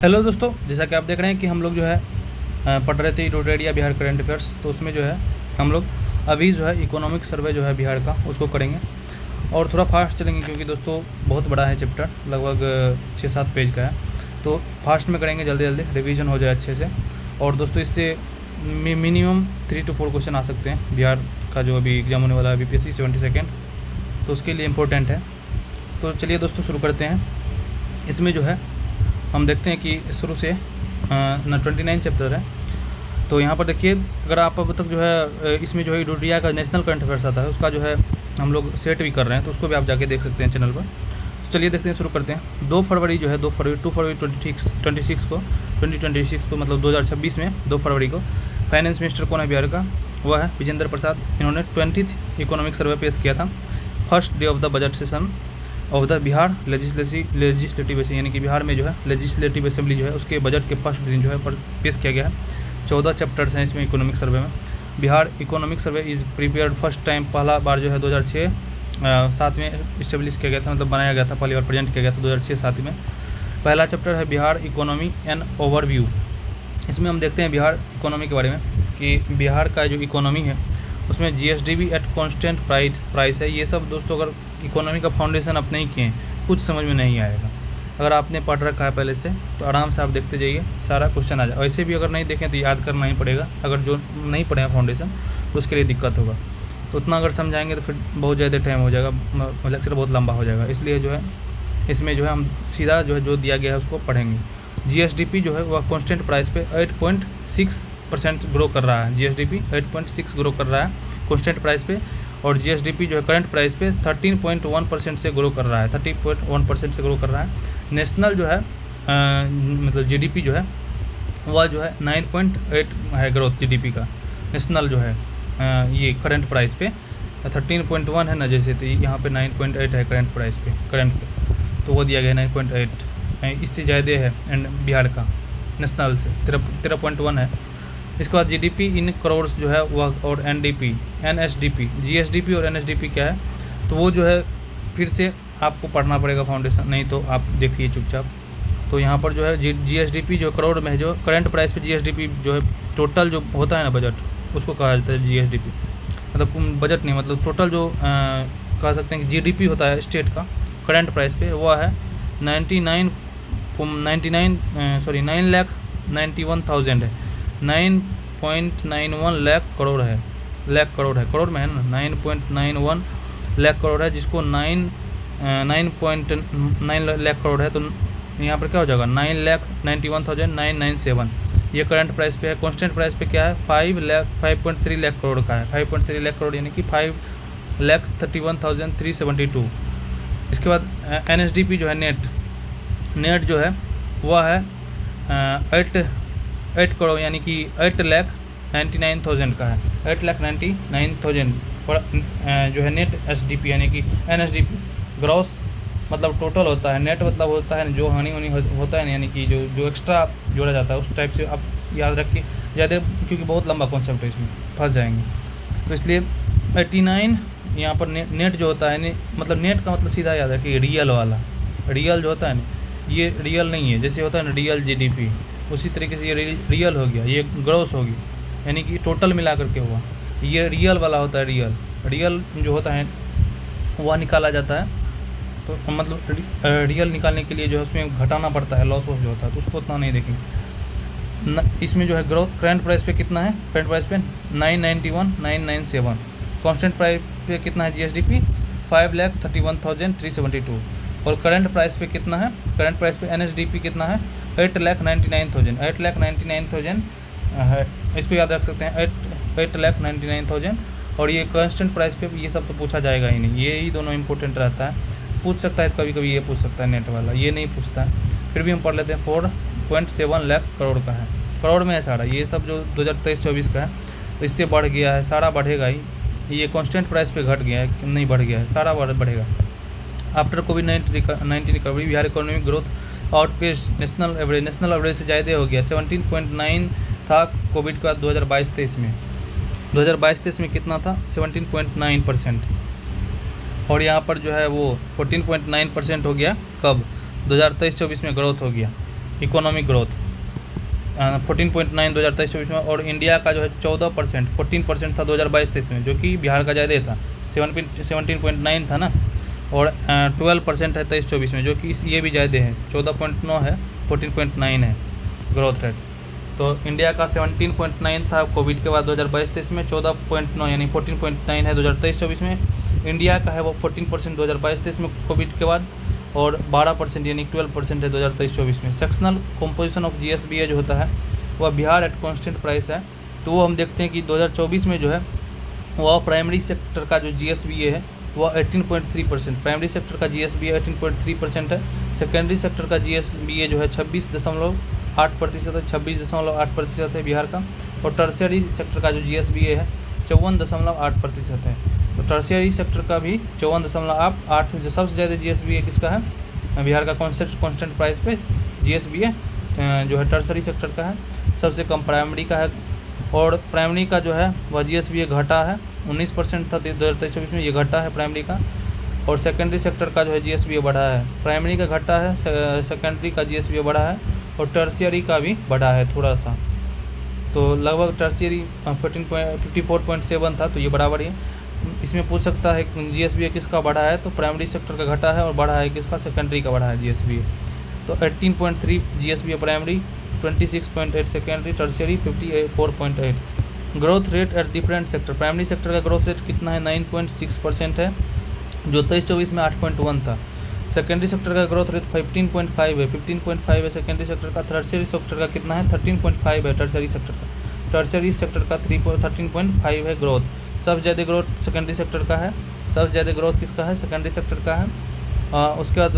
Hello दोस्तों, जैसा कि आप देख रहे हैं कि हम लोग जो है पढ़ रहे थे रोटेडिया बिहार करंट अफेयर्स। तो उसमें जो है हम लोग अभी जो है इकोनॉमिक सर्वे जो है बिहार का उसको करेंगे और थोड़ा फास्ट चलेंगे क्योंकि दोस्तों बहुत बड़ा है चैप्टर, लगभग 6-7 पेज का है। तो फास्ट में करेंगे, जल्दी जल्दी रिवीजन हो जाए अच्छे से। और दोस्तों इससे मिनिमम 3 to 4 क्वेश्चन आ सकते हैं बिहार का जो अभी एग्जाम होने वाला है BPSC 72nd, तो उसके लिए इम्पोर्टेंट है। तो चलिए दोस्तों शुरू करते हैं। इसमें जो है हम देखते हैं कि शुरू से 29 चैप्टर है। तो यहाँ पर देखिए, अगर आप अब तक जो है इसमें जो है इंडिया का नेशनल करंट अफेयर्स आता है उसका जो है हम लोग सेट भी कर रहे हैं, तो उसको भी आप जाके देख सकते हैं चैनल पर। तो चलिए देखते हैं, शुरू करते हैं। 2 फरवरी जो है 2 फरवरी 2026 को मतलब 2026 में 2 फरवरी को फाइनेंस मिनिस्टर कौन है बिहार का? वह है विजेंद्र प्रसाद। इन्होंने 20th इकोनॉमिक सर्वे पेश किया था first day of the budget session of the Bihar legislative assembly, यानी कि बिहार में जो है लेजिस्लेटिव असेंबली जो है उसके बजट के फर्स्ट दिन जो है पेश किया गया है। 14 चैप्टर्स हैं इसमें इकोनॉमिक सर्वे में। Bihar economic survey is prepared first time, पहला बार जो है 2006-7 में इस्टेब्लिश किया गया था, मतलब बनाया गया था, पहली बार प्रेजेंट किया गया था 2006-7 में। पहला चैप्टर है बिहार इकोनॉमी एंड ओवरव्यू। इसमें हम देखते हैं बिहार इकोनॉमी के बारे में कि बिहार का जो इकोनॉमी है उसमें GSDP एट कॉन्स्टेंट प्राइस है। ये सब दोस्तों अगर इकोनॉमी का फाउंडेशन आप नहीं किए कुछ समझ में नहीं आएगा। अगर आपने पढ़ रखा है पहले से तो आराम से आप देखते जाइए, सारा क्वेश्चन आ जाए। वैसे भी अगर नहीं देखें तो याद करना ही पड़ेगा, अगर जो नहीं पढ़े हैं फाउंडेशन तो उसके लिए दिक्कत होगा। तो उतना अगर समझाएंगे तो फिर बहुत ज़्यादा टाइम हो जाएगा, लेक्चर बहुत लंबा हो जाएगा। इसलिए जो है इसमें जो है हम सीधा जो है जो दिया गया है उसको पढ़ेंगे। GSDP जो है वह कॉन्स्टेंट प्राइस पे 8.6% ग्रो कर रहा है। GSDP 8.6 ग्रो कर रहा है कॉन्स्टेंट प्राइस पे, और GSDP जो है करंट प्राइस पे 13.1% से ग्रो कर रहा है, 30.1% से ग्रो कर रहा है। नेशनल जो है मतलब GDP जो है वह जो है 9.8 है ग्रोथ GDP का। नेशनल जो है ये करंट प्राइस पे 13.1 है ना, जैसे तो यहाँ पे 9.8 है करंट प्राइस पे, करंट पे तो वो दिया गया 9.8, इससे ज़्यादा है एंड बिहार का नेशनल से 13.1 है। इसके बाद GDP इन करोड़ जो है वह, और NSDP GSDP और NSDP क्या है, तो वो जो है फिर से आपको पढ़ना पड़ेगा फाउंडेशन, नहीं तो आप देखिए चुपचाप। तो यहाँ पर जो है GSDP जो करोड़ में है, जो करंट प्राइस पे GSDP जो है टोटल जो होता है ना बजट, उसको कहा जाता है GSDP। मतलब बजट नहीं, मतलब टोटल जो कह सकते हैं कि GDP होता है स्टेट का करंट प्राइस पे, वह है 9,91,000 है, 9.91 लाख करोड़ है, करोड़ में है ना, 9.91 लाख करोड़ है, जिसको 9.9 लाख करोड़ है। तो यहाँ पर क्या हो जाएगा 9,91,997, ये करंट प्राइस पे है। कांस्टेंट प्राइस पे क्या है 5.3 लाख करोड़ का है, 5.3 लाख करोड़ यानी कि 5,31,372। इसके बाद NSDP जो है नेट जो है वह है 8 करोड़ यानी कि 8,99,000 का है, 8,99,000 पर जो है नेट SDP यानी कि NSDP ग्रॉस मतलब टोटल होता है, नेट मतलब होता है जो हानि होता है ना, यानी कि जो एक्स्ट्रा जोड़ा जाता है, उस टाइप से आप याद रखिए ज़्यादा, क्योंकि बहुत लंबा कॉन्सेप्ट है, इसमें फंस जाएंगे। तो इसलिए 89 यहाँ पर नेट जो होता है, मतलब नेट का मतलब सीधा याद रखिए रियल वाला, रियल जो होता है ना, ये रियल नहीं है, जैसे होता है ना रियल GDP, उसी तरीके से ये रियल हो गया, ये ग्रॉस होगी यानी कि टोटल मिला करके हुआ, ये रियल वाला होता है। रियल जो होता है वह निकाला जाता है, तो मतलब रियल निकालने के लिए जो है उसमें घटाना पड़ता है, लॉस जो होता है, तो उसको उतना नहीं देखेंगे। इसमें जो है ग्रोथ करंट प्राइस पे कितना है, करंट प्राइस पे 991,997, कांस्टेंट प्राइस पे कितना है GSDP 5,31,372, और करंट प्राइस पे कितना है, करंट प्राइस पे NSDP कितना है 8,99,000 है, इसको याद रख सकते हैं 8,99,000। और ये कांस्टेंट प्राइस पे ये सब तो पूछा जाएगा ही नहीं, ये ही दोनों इंपॉर्टेंट रहता है। पूछ सकता है कभी कभी, ये पूछ सकता है नेट वाला, ये नहीं पूछता है, फिर भी हम पढ़ लेते हैं। 4.7 लाख करोड़ का है, करोड़ में है सारा, ये सब जो 2023-24 का है, तो इससे बढ़ गया है, सारा बढ़ेगा ही। ये कांस्टेंट प्राइस पे घट गया है, नहीं बढ़ गया है, सारा बढ़ेगा। आफ्टर कोविड-19 recovery Bihar economic growth outpace national average से ज़्यादा हो गया, 17.9 था कोविड के बाद 2022-23 में। 2022-23 में कितना था 17.9%, और यहाँ पर जो है वो 14.9% हो गया, कब 2023-24 में ग्रोथ हो गया। इकोनॉमिक ग्रोथ 14.9 2023-24 में, और इंडिया का जो है 14%, 14% था 2022-23 में, जो कि बिहार का ज़्यादा था, 17.9 था ना, और 12% है 23-24 में, जो कि ये भी ज़्यादा है, 14.9 है, 14.9 है ग्रोथ रेट। तो इंडिया का 17.9 था कोविड के बाद 2022-23 में, 14.9 यानी 14.9 है 2023-24 में। इंडिया का है वो 14% 2022-23 में कोविड के बाद, और 12% यानी 12% है 2023-24 में। सेक्शनल कंपोजिशन ऑफ GSBA जो होता है वह बिहार एट कांस्टेंट प्राइस है। तो वो हम देखते हैं कि 2024 में जो है वह प्राइमरी सेक्टर का जो GSBA है वह 18.3%, प्राइमरी सेक्टर का GSBA 18.3% है। सेकेंडरी सेक्टर का GSBA जो है 26.8% है, 26.8% है बिहार का। और टर्शियरी सेक्टर का जो GSBA है 54.8% है। तो टर्शियरी सेक्टर का भी 54.8, जो सबसे ज़्यादा GSBA किसका है, बिहार का कांस्टेंट प्राइस पे GSBA जो है टर्शियरी सेक्टर का है। सबसे कम प्राइमरी का है, और प्राइमरी का जो है वह GSBA घटा है, 19% था 2023-24 में, ये घटा है प्राइमरी का। और सेकेंडरी सेक्टर का जो है GSBA बढ़ा है, प्राइमरी का घटा है, सेकेंडरी का GSBA बढ़ा है, और टर्शियरी का भी बढ़ा है थोड़ा सा। तो लगभग टर्शियरी 54.7 था, तो ये बराबर ही है। इसमें पूछ सकता है GSBA किसका बढ़ा है, तो प्राइमरी सेक्टर का घटा है, और बढ़ा है किसका, सेकेंडरी का बढ़ा है GSBA। तो 18.3 GSBA primary, 26.8 secondary, tertiary 54.8। Growth rate at different sector, primary sector का ग्रोथ रेट कितना है, 9.6% है, जो 23-24 में 8.1 था। सेकेंडरी सेक्टर का ग्रोथ रेट 15.5 है, 15.5 है सेकेंडरी सेक्टर का। टर्शियरी सेक्टर का कितना है, 13.5 है टर्शियरी सेक्टर का। टर्शियरी सेक्टर का 13.5 है ग्रोथ। सबसे ज़्यादा ग्रोथ सेकेंडरी सेक्टर का है, सबसे ज़्यादा ग्रोथ किसका है, सेकेंडरी सेक्टर का है। उसके बाद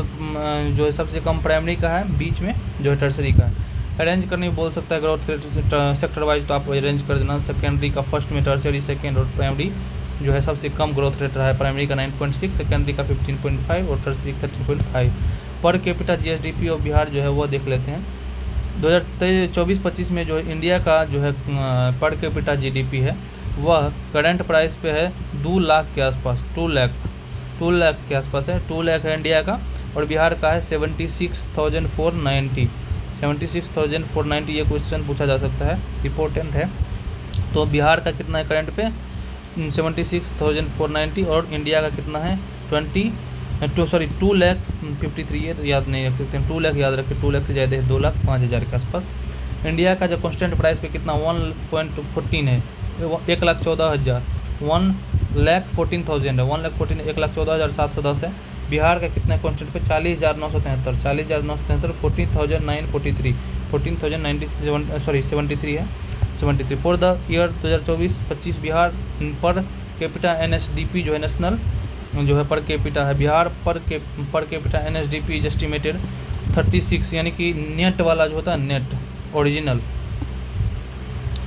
जो है सबसे कम प्राइमरी का है, बीच में जो है टर्शियरी का है। अरेंज करने बोल सकता है ग्रोथ रेट सेक्टर वाइज, तो आप अरेंज कर देना, सेकेंडरी का फर्स्ट में, टर्शियरी सेकेंड, और प्राइमरी जो है सबसे कम ग्रोथ रेट रहा है, प्राइमरी का 9.6, सेकेंडरी का 15.5 और tertiary 13.5। Per capita GSDP of Bihar जो है वो देख लेते हैं। 2024-25 में जो इंडिया का जो है पर कैपिटा GDP है वह करंट प्राइस पे है 2 लाख के आसपास, 2 लाख के आसपास है, 2 लाख है इंडिया का, और बिहार का है 76,490, 76,490। ये क्वेश्चन पूछा जा सकता है, इम्पोर्टेंट है। तो बिहार का कितना है करंट पे, 76,490, और इंडिया का कितना है 2 लाख 53 है, तो याद नहीं रख सकते हैं, 2 लाख याद रखें, 2 लाख से ज़्यादा है, 2,05,000 के आसपास। इंडिया का जो कॉन्स्टेंट प्राइस पे कितना 1.14 है, 1,14,000, 1,14,000 है, 1,14,710 है। बिहार का कितना कॉन्स्टेंट पे 40,973, 40,973, 14,943, 14,073 है, 73 for the year 2024-25 Bihar per capita NSDP जो है नेशनल जो है पर कैपिटा है, Bihar per capita NSDP is estimated 36, यानी कि नेट वाला जो होता है, नेट ओरिजिनल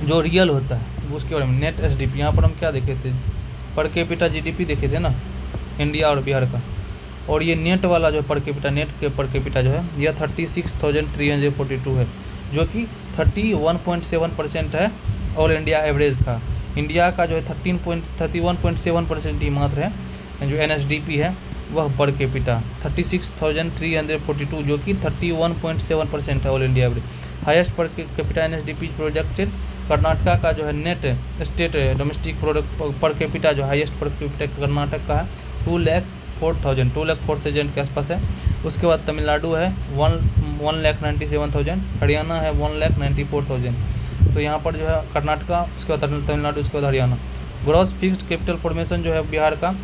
जो रियल होता है उसके बारे में नेट SDP। यहाँ पर हम क्या देखे थे, पर कैपिटा GDP देखे थे ना इंडिया और बिहार का, और ये नेट वाला जो पर कैपिटा, नेट के पर कैपिटा जो है यह 36,342 है, जो कि 31.7% है ऑल इंडिया एवरेज का। इंडिया का जो है 31.7% ही मात्र है जो NSDP है वह पर कैपिटा 36,342, जो कि 31.7% है all India average. Highest per capita NSDP projected, Karnataka का जो है net state domestic product per capita जो हाईएस्ट पर कैपिटा कर्नाटक का है 2,04,000 के आसपास है। उसके बाद तमिलनाडु है 1,97,000, हरियाणा है 1,94,000। तो यहाँ पर जो है कर्नाटका, उसके बाद तमिलनाडु, उसके बाद Haryana. Gross fixed capital formation जो है बिहार का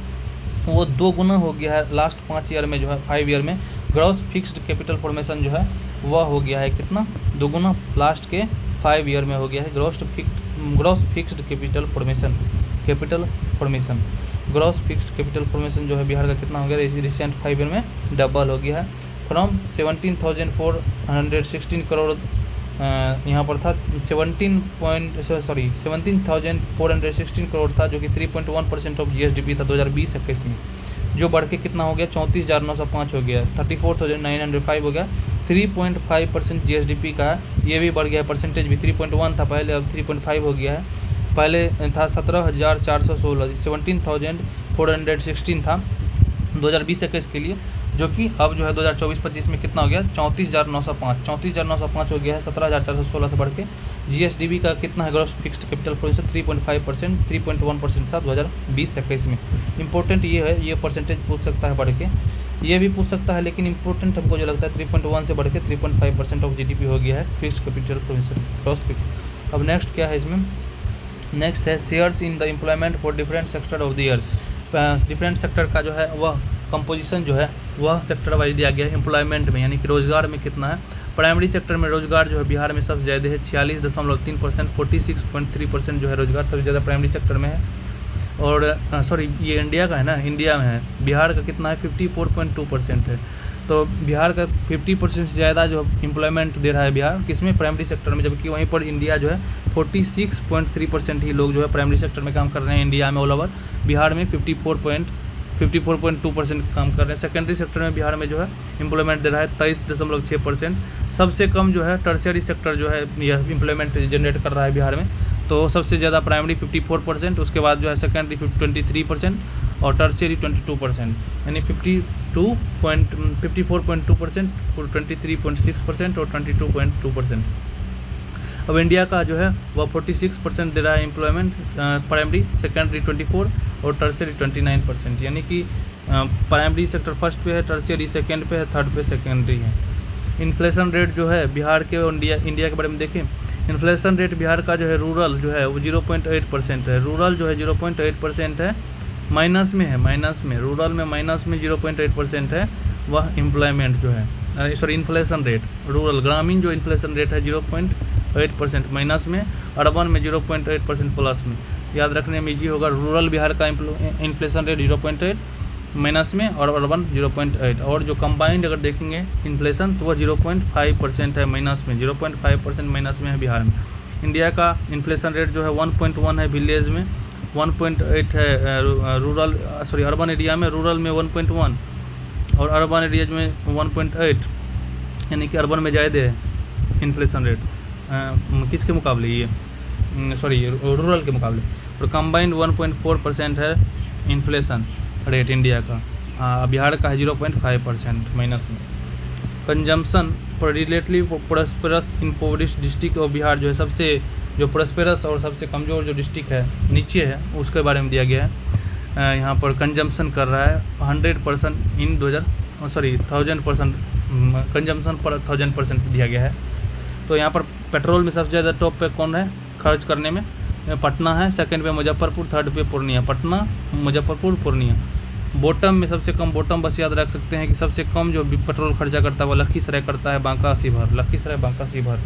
वो 2 गुना हो गया है लास्ट 5 ईयर में, जो है 5 ईयर में ग्रॉस फिक्स्ड कैपिटल फॉर्मेशन जो है वह हो गया है कितना, 2 गुना लास्ट के 5 ईयर में हो गया है gross fixed capital formation. Gross fixed capital formation जो है बिहार का कितना हो गया रिसेंट 5 ईयर में, डबल हो गया है। फ्रॉम 17,416 करोड़ यहाँ पर था 17,416 करोड़ था, जो कि 3.1% ऑफ GSDP था 2020-21 में, जो बढ़ के कितना हो गया 34,905 हो गया, 34,905 हो गया, 3.5% GSDP का है। ये भी बढ़ गया है, परसेंटेज भी 3.1 था पहले, अब 3.5 हो गया है। पहले था 17,416, 17,416 था 2020-21 के लिए, जो कि अब जो है 2024-25 में कितना हो गया 34,905 हो गया है, 17,416 से बढ़ के। GSDP का कितना है ग्रॉस फिक्स्ड कैपिटल पोजीशन 3.5%, 3.1% था 2020 से 21 में। इंपॉर्टेंट ये है, ये परसेंटेज पूछ सकता है बढ़ के, ये भी पूछ सकता है, लेकिन इंपॉर्टेंट हमको जो लगता है 3.1 से बढ़ के 3.5% ऑफ GDP हो गया है fixed capital position gross fix. अब नेक्स्ट क्या है इसमें, नेक्स्ट है shares in the employment for different sector of the year. Different sector का जो है वह कंपोजिशन जो है वह सेक्टर वाइज दिया गया है एम्प्लॉयमेंट में, यानी कि रोजगार में कितना है। प्राइमरी सेक्टर में रोजगार जो है बिहार में सबसे ज़्यादा है 46.3%, 46.3% जो है रोजगार सबसे ज़्यादा प्राइमरी सेक्टर में है। और सॉरी ये इंडिया का है ना, इंडिया में है। बिहार का कितना है 54.2% है। तो बिहार का 50% से ज़्यादा जो एम्प्लॉयमेंट दे रहा है बिहार किसमें, प्राइमरी सेक्टर में, जबकि वहीं पर इंडिया जो है 46.3% ही लोग जो है प्राइमरी सेक्टर में काम कर रहे हैं इंडिया में ऑल ओवर। बिहार में 54.2% काम कर रहे हैं। सेकेंडरी सेक्टर में बिहार में जो है एम्प्लॉयमेंट दे रहा है 23.6%। सबसे कम जो है टर्शियरी सेक्टर जो है यह एम्प्लॉयमेंट जनरेट कर रहा है बिहार में। तो सबसे ज़्यादा प्राइमरी 54%, उसके बाद जो है सेकेंडरी 23% और टर्शियरी 22%, यानी 54.2%, 23.6% और 22.2%। अब इंडिया का जो है वह 46% दे रहा है एम्प्लॉयमेंट प्राइमरी, सेकेंडरी 24 और टर्शियरी 29%, यानी कि प्राइमरी सेक्टर फर्स्ट पे है, टर्शियरी सेकेंड पे है, थर्ड पे सेकेंडरी है। इन्फ्लेशन रेट जो है बिहार के और इंडिया के बारे में देखें, इन्फ्लेशन रेट बिहार का जो है रूरल जो है वो 0.8% है। रूरल जो है 0.8% है, माइनस में है, माइनस में, रूरल में माइनस में 0.8% है वह एम्प्लॉयमेंट जो है, सॉरी इन्फ्लेशन रेट। रूरल ग्रामीण जो इन्फ्लेशन रेट है 0.8% माइनस में, अर्बन में 0.8% प्लस में। याद रखने में ईजी होगा, रूरल बिहार का इन्फ्लेशन रेट 0.8 माइनस में और अर्बन 0.8। और जो कंबाइंड अगर देखेंगे इन्फ्लेशन तो वह 0.5% है माइनस में, 0.5% माइनस में है बिहार में। इंडिया का इन्फ्लेशन रेट जो है 1.1 है विलेज में, 1.8 है रूरल सॉरी अर्बन एरिया में, रूरल में 1.1 और अर्बन एरियाज में 1.8, यानी कि अर्बन में ज़्यादा है इन्फ्लेशन रेट किसके मुकाबले, ये सॉरी रूरल के मुकाबले। और कंबाइंड 1.4% है इन्फ्लेशन रेट इंडिया का, बिहार का है 0.5% माइनस में। कंजम्पशन पर relatively prosperous impoverished district of Bihar जो है सबसे जो प्रोस्पेरस और सबसे कमज़ोर जो डिस्ट्रिक्ट है नीचे है उसके बारे में दिया गया है। यहाँ पर कंजम्पशन कर रहा है 100% इन 1000% कंजम्पशन पर 1000% दिया गया है। तो यहाँ पर पेट्रोल में सबसे ज़्यादा टॉप पे कौन है खर्च करने में, पटना है, सेकंड पे मुजफ्फरपुर, थर्ड पे पूर्णिया। पटना, मुजफ्फरपुर, पूर्णिया। बॉटम में सबसे कम, बॉटम बस याद रख सकते हैं कि सबसे कम जो पेट्रोल खर्चा करता है वो लखीसराय करता है, बांका शिवहर, लखीसराय बांका शिवहर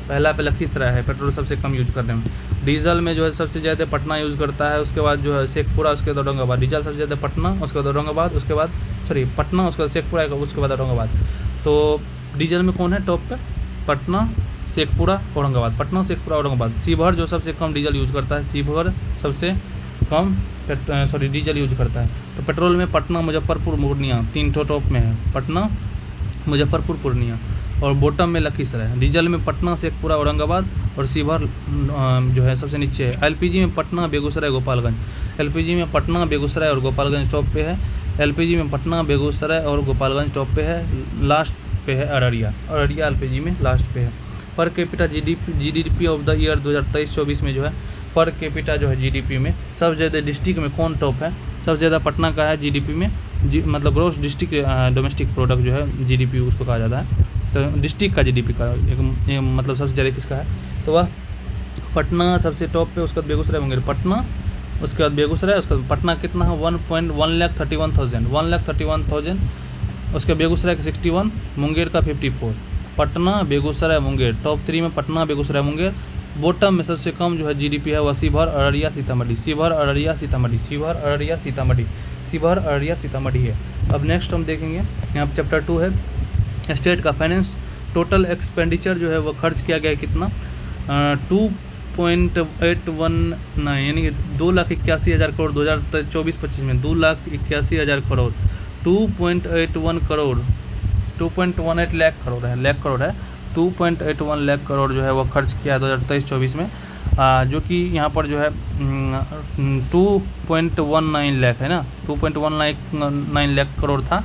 पहला पे लखीसराय है पेट्रोल सबसे कम यूज करने में। डीजल में जो है सबसे ज़्यादा पटना यूज़ करता है, उसके बाद जो है शेखपुरा, उसके बाद औरंगाबाद। डीजल सबसे ज़्यादा पटना, उसके बाद औरंगाबाद, उसके बाद पटना, उसके बाद शेखपुरा, उसके बाद औरंगाबाद। तो डीजल में कौन है टॉप पे, पटना, शेखपुरा, औरंगाबाद, पटना, शेखपुरा, औरंगाबाद। शिवहर जो सबसे कम डीजल यूज़ करता है, शिवहर सबसे कम डीजल यूज करता है। तो पेट्रोल में पटना, मुजफ्फरपुर, पूर्णिया 3 टॉप में है, पटना, मुजफ्फरपुर, पूर्णिया। और बॉटम में लखीसराय। डीजल में पटना, शेखपुरा, औरंगाबाद और शिवहर जो है सबसे नीचे है। एलपीजी में पटना, बेगूसराय, गोपालगंज। एलपीजी में पटना, बेगूसराय और गोपालगंज टॉप पे है। एलपीजी में पटना, बेगूसराय और गोपालगंज टॉप पे है। लास्ट पे है अररिया, अररिया एलपीजी में लास्ट पे है। Per capita GDP of the year 2023-24 में जो है पर कैपिटा जो है जीडीपी में सबसे ज़्यादा डिस्ट्रिक्ट में कौन टॉप है, सबसे ज़्यादा पटना का है जीडीपी में, मतलब ग्रोस डिस्ट्रिक्ट डोमेस्टिक प्रोडक्ट जो है जीडीपी उसको कहा जाता है। तो डिस्ट्रिक्ट का जीडीपी का एक मतलब सबसे ज़्यादा किसका है, तो वह पटना सबसे टॉप पे, उसके बाद बेगूसराय, मुंगेर। पटना, उसके बाद बेगूसराय, उसके बाद पटना कितना है 1,31,000, उसके बेगूसराय का 61, मुंगेर का 54। पटना, बेगूसराय, मुंगेर टॉप 3 में पटना, बेगूसराय, मुंगेर। बॉटम में सबसे कम जो है जीडीपी है वह शिवहर, अररिया, सीतामढ़ी, शिवहर, अररिया, सीतामढ़ी, शिवहर, अररिया, सीतामढ़ी, शिवहर, अररिया, सीतामढ़ी है। अब नेक्स्ट हम देखेंगे यहाँ पर चैप्टर 2 है स्टेट का फाइनेंस। टोटल एक्सपेंडिचर जो है वो खर्च किया गया है कितना, 2.819 यानी कि 2,81,000 करोड़ 2024-25 में, 2,81,000 करोड़, 2.81 करोड़, 2.18 लाख करोड़ है, 2.81 लाख करोड़ जो है वो खर्च किया है 2023-24 में, जो कि यहाँ पर जो है 2.19 लाख है ना, 2.19 लाख करोड़ था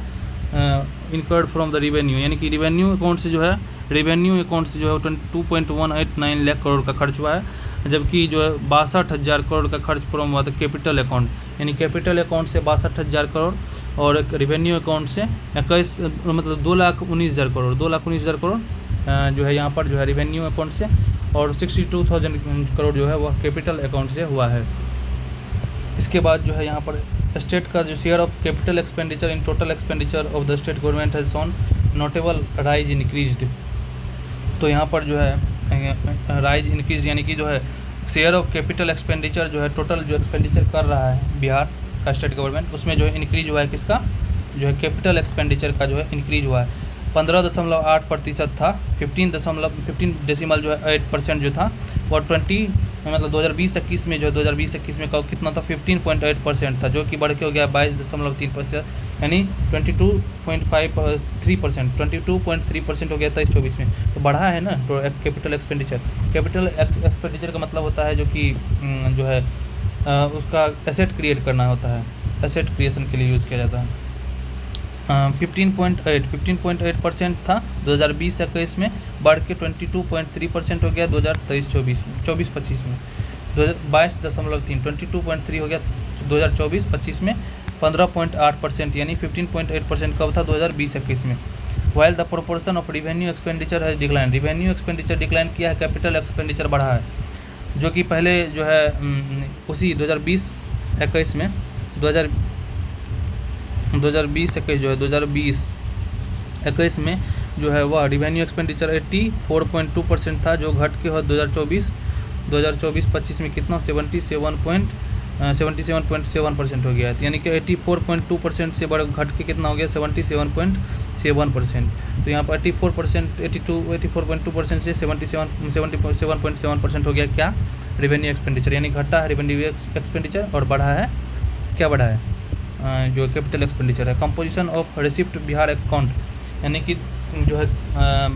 इनकर्ड फ्रॉम द रिवेन्यू, यानी कि रिवेन्यू अकाउंट से जो है, रेवेन्यू अकाउंट से जो है 22.189 लाख करोड़ का खर्च हुआ है, जबकि जो है 62,000 करोड़ का खर्च फ्रॉम हुआ था कैपिटल अकाउंट, यानी कैपिटल अकाउंट से 62,000 करोड़ और रेवेन्यू अकाउंट से 21 मतलब 2,19,000 करोड़, 2,19,000 करोड़ जो है यहाँ पर जो है रेवेन्यू अकाउंट से, और 62,000 करोड़ जो है वह कैपिटल अकाउंट से हुआ है। इसके बाद जो है यहाँ पर स्टेट का जो share of capital expenditure in total expenditure of the state government has shown notable rise increased. तो यहाँ पर जो है राइज इंक्रीज, यानी कि जो है शेयर ऑफ कैपिटल एक्सपेंडिचर जो है टोटल जो एक्सपेंडिचर कर रहा है बिहार का स्टेट गवर्नमेंट, उसमें जो है इंक्रीज हुआ है, किसका, जो है कैपिटल एक्सपेंडिचर का जो है इंक्रीज हुआ है। 15.8% था, 15 जो है 8% जो था, और 2020-21 में जो है 2020-21 में कितना था, 15.8% था, जो कि बढ़ के हो गया 22.3%, यानी 22.3% हो गया 23-24 में। तो बढ़ा है ना तो कैपिटल एक्सपेंडिचर। कैपिटल एक्सपेंडिचर का मतलब होता है जो कि जो है उसका एसेट क्रिएट करना होता है, एसेट क्रिएशन के लिए यूज़ किया जाता है। 15.8% था 2020-21 में, बढ़ के 22.3% हो गया 2023-24 में। 22.3 22.3 हो गया 2024-25 में। 15.8% यानी 15.8% कब था, 2020-21 में। While the proportion of revenue expenditure है डिक्लाइन, रिवेन्यू एक्सपेंडिचर डिक्लाइन किया है, कैपिटल एक्सपेंडिचर बढ़ा है, जो कि पहले जो है उसी 2020-21 में 2020-21 में जो है वह रिवेन्यू एक्सपेंडिचर 84.2% था, जो घट के हो 2024-25 में कितना 77.7% हो गया है, यानी कि 84.2% से बढ़ घट के कितना हो गया 77.7%। तो यहाँ पर 84.2% से 77.7% हो गया क्या, रेवेन्यू एक्सपेंडिचर, यानी घटा है रेवेन्यू एक्सपेंडिचर और बढ़ा है, क्या बढ़ा है, जो कैपिटल एक्सपेंडिचर है। Composition of receipt Bihar account, यानी कि जो है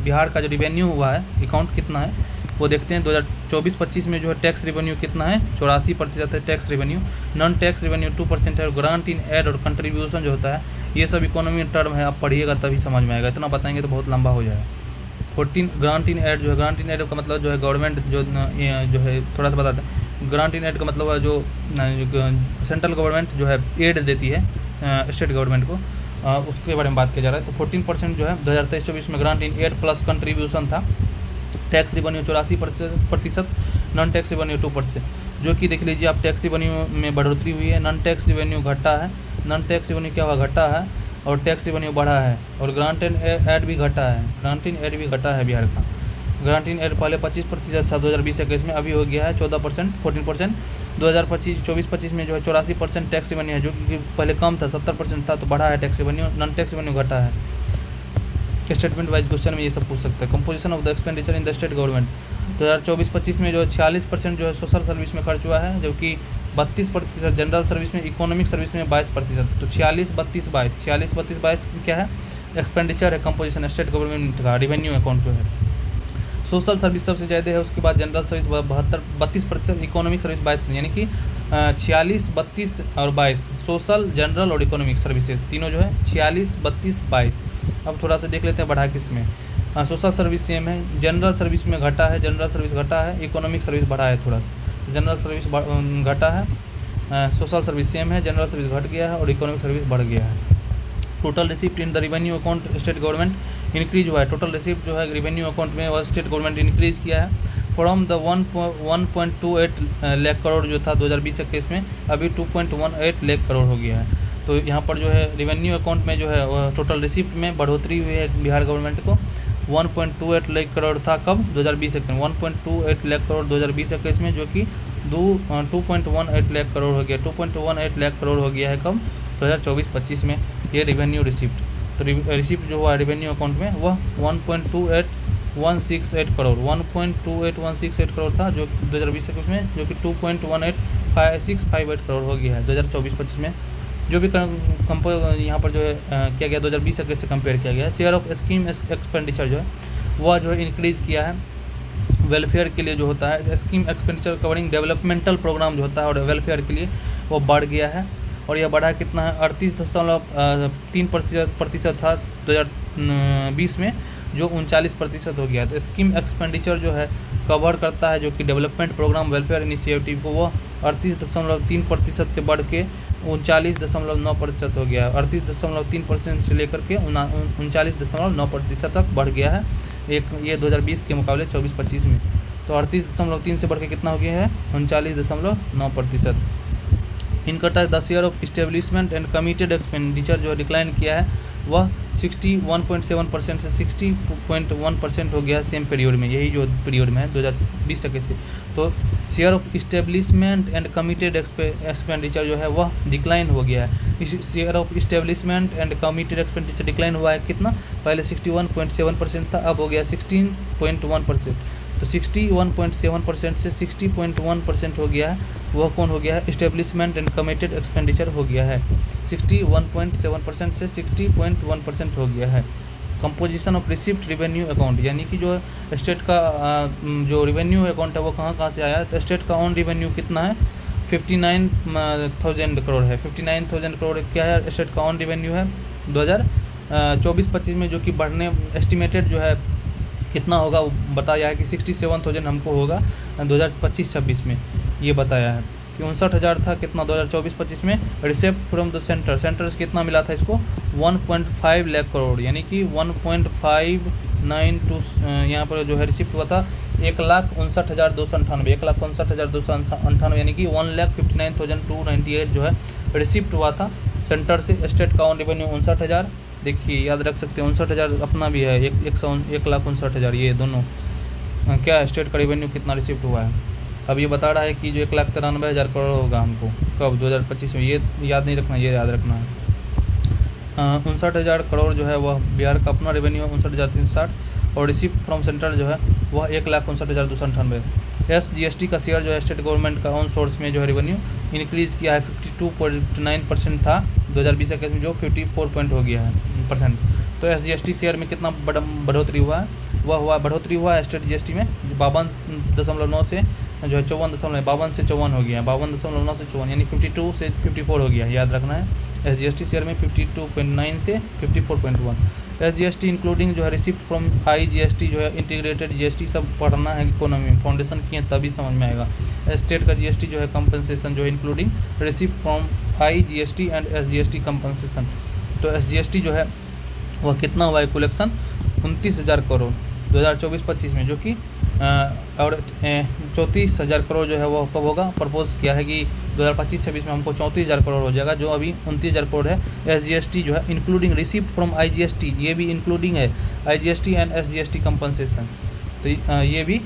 बिहार का जो रिवेन्यू हुआ है अकाउंट कितना है वो देखते हैं। 2024-25 में जो है टैक्स रेवेन्यू कितना है, 84% है tax revenue, non tax revenue 2% है, और ग्रांट इन एड और कंट्रीब्यूशन जो होता है, ये सब इकोनॉमी टर्म है, आप पढ़िएगा तभी समझ में आएगा, इतना बताएंगे तो बहुत लंबा हो जाएगा। 14 ग्रांट इन एड जो है, ग्रांट इन एड का मतलब जो है गवर्नमेंट जो है थोड़ा सा बताते हैं। ग्रांट इन एड का मतलब है जो सेंट्रल गवर्नमेंट जो है एड देती है स्टेट गवर्नमेंट को, उसके बारे में बात किया जा रहा है। तो 14% जो है 2023-24 में grant in aid plus contribution था। Tax revenue 84%, non tax revenue 2%, जो कि देख लीजिए आप टैक्स रिवेन्यू में बढ़ोतरी हुई है, नॉन टैक्स रिवेन्यू घटा है, नॉन टैक्स रिवेन्यू क्या हुआ, घटा है, और टैक्स रिवेन्यू बढ़ा है, और ग्रांट इन एड भी घटा है, ग्रांट इन एड भी घटा है बिहार का। ग्रांट इन एड पहले 25% था 2020-21 में, अभी हो गया है 14%, 14%। 2024-25 में जो है 84% टैक्स रेवेन्यू है, जो कि पहले कम था 70% था, तो बढ़ा है tax revenue, non tax revenue घटा है। स्टेटमेंट वाइज क्वेश्चन में ये सब पूछ सकते हैं। Composition of the expenditure in the state government, 2024-25 में जो 46% जो है सोशल सर्विस में खर्च हुआ है, जबकि 32% जनरल सर्विस में, इकोनॉमिक सर्विस में 22%। तो 46-32-22 क्या है, एक्सपेंडिचर है कंपोजिशन स्टेट गवर्नमेंट का रिवेन्यू अकाउंट जो है। सोशल सर्विस सबसे ज़्यादा है, उसके बाद जनरल सर्विस 32%, इकोनॉमिक सर्विस 22%, यानी कि 46, 32 और 22, सोशल, जनरल और इकोनॉमिक सर्विसेज तीनों जो है 46, 32, 22। अब थोड़ा सा देख लेते हैं बढ़ा किस में। सोशल सर्विस सेम है, जनरल सर्विस में घटा है, जनरल सर्विस घटा है, इकोनॉमिक सर्विस बढ़ा है थोड़ा सा, जनरल सर्विस घटा है, सोशल सर्विस सेम है, जनरल सर्विस घट गया है और इकोनॉमिक सर्विस बढ़ गया है। Total receipt in the revenue account state government increase हुआ है, टोटल रिसिप्ट जो है रिवेन्यू अकाउंट में वह स्टेट गवर्नमेंट इंक्रीज किया है फ्रॉम द 1.28 लाख करोड़ जो था 2020-21 में, अभी 2.18 लाख करोड़ हो गया है। तो यहाँ पर जो है रिवेन्यू अकाउंट में जो है वह टोटल रिसिप्ट में बढ़ोतरी हुई है बिहार गवर्नमेंट को। 1.28 लाख करोड़ था कब, 2020-21, 1.28 लाख करोड़ 2020-21 में, जो कि 2.18 लाख करोड़ हो गया, 2.18 लाख करोड़ हो गया है कब, 2024-25 में। ये रिवेन्यू रिसिप्ट, तो रिसिप्ट जो हुआ रिवेन्यू अकाउंट में वह 1.2168 करोड़ 1.28168 करोड़ था जो 2020-21 में, जो कि 2.18658 करोड़ हो गया है 2024-25 में। जो भी यहाँ पर जो है किया गया 2020-21 से कंपेयर किया गया है। शेयर ऑफ स्कीम एक्सपेंडिचर जो है वह जो है इंक्रीज़ किया है वेलफेयर के लिए, जो होता है scheme expenditure covering developmental programme जो होता है और वेलफेयर के लिए वो बढ़ गया है। और यह बढ़ा कितना है 38.3% था 2020 में, जो 39% हो गया। तो स्कीम एक्सपेंडिचर जो है कवर करता है जो कि डेवलपमेंट प्रोग्राम वेलफेयर इनिशिएटिव को, वह 38.3% से बढ़ के 39.9% हो गया है। 38.3% से लेकर के 39.9% तक बढ़ गया है ये 2020 के मुकाबले 24-25 में। तो 38.3 से बढ़ के कितना हो गया है 39.9%। इनका 10 year of establishment and committed expenditure जो डिक्लाइन किया है वह 61.7% से 60.1% हो गया सेम पीरियड में, यही जो पीरियड में है 2020 तक से। तो share of establishment and committed expenditure जो है वह डिक्लाइन हो गया है। इस share of establishment and committed expenditure decline हुआ है कितना, पहले 61.7% था, अब हो गया 16.1%। तो 61.7% से 60.1% हो गया है, वह कौन हो गया है, इस्टेब्लिशमेंट एंड कमिटेड एक्सपेंडिचर हो गया है। 61.7% से 60.1% हो गया है। Composition of receipt revenue account, यानी कि जो स्टेट का जो रिवेन्यू अकाउंट है वो कहाँ से आया, तो स्टेट का ऑन रिवेन्यू कितना है 59,000 करोड़ है। 59,000 करोड़ क्या है, स्टेट का ऑन रिवेन्यू है 2024-25 में, जो कि बढ़ने एस्टिमेटेड जो है कितना होगा वो बताया है कि 67,000 हमको होगा 2025-26 में, ये बताया है कि 59,000 था कितना 2024-25 में। रिसिप्ट फ्रॉम द सेंटर्स कितना मिला था इसको 1.5 लाख करोड़, यानी कि 1.592 यहाँ पर जो है रिसिप्ट हुआ था 1,59,298, 1,59,298, यानी कि 1,59,298 जो है रिसिप्ट हुआ था सेंटर से। स्टेट का ऑन रेवेन्यू 59,000, देखिए याद रख सकते हैं 59,000 अपना भी है, 1,59,000, ये दोनों क्या स्टेट का रेवेन्यू कितना रिसिप्ट हुआ है। अब ये बता रहा है कि जो 1,93,000 करोड़ होगा हमको कब 2025 में, ये याद नहीं रखना, ये याद रखना है। 59,000 करोड़ जो है वह बिहार का अपना रेवेन्यू है 59,360, और रिसिप्ट फ्रॉम सेंटर जो है वह 1,59,298। SGST का शेयर जो है स्टेट गवर्नमेंट का ऑन सोर्स में जो है रेवेन्यू इंक्रीज़ किया है, 52.9% था 2020 में, जो 54 हो गया है %। तो SGST शेयर में कितना बढ़ोतरी हुआ है, वह बढ़ोतरी हुआ है स्टेट GST में 52.9 से जो है 52 से 54 हो गया, 52.9 से 54, यानी 52 से 54 हो गया, याद रखना है। SGST शेयर में 52.9 से 54.1। SGST इंक्लूडिंग जो है रिसिप्ट फ्रॉम IGST जो है इंटीग्रेटेड GST, सब पढ़ना है इकोनॉमी में, फाउंडेशन किए तभी समझ में आएगा। स्टेट का GST जो है कंपनसेशन जो है including receipt from IGST and SGST compensation. तो SGST जो है वह कितना हुआ है कलेक्शन 29,000 करोड़ 2024-25 में, जो कि और 34,000 करोड़ जो है वो कब होगा, प्रपोज किया है कि 2025-26 में हमको 34,000 करोड़ हो जाएगा, जो अभी 29,000 करोड़ है। SGST जो है इंक्लूडिंग रिसिप्ट फ्रॉम IGST, ये भी इंक्लूडिंग है IGST एंड SGST कंपनसेशन, तो ये भी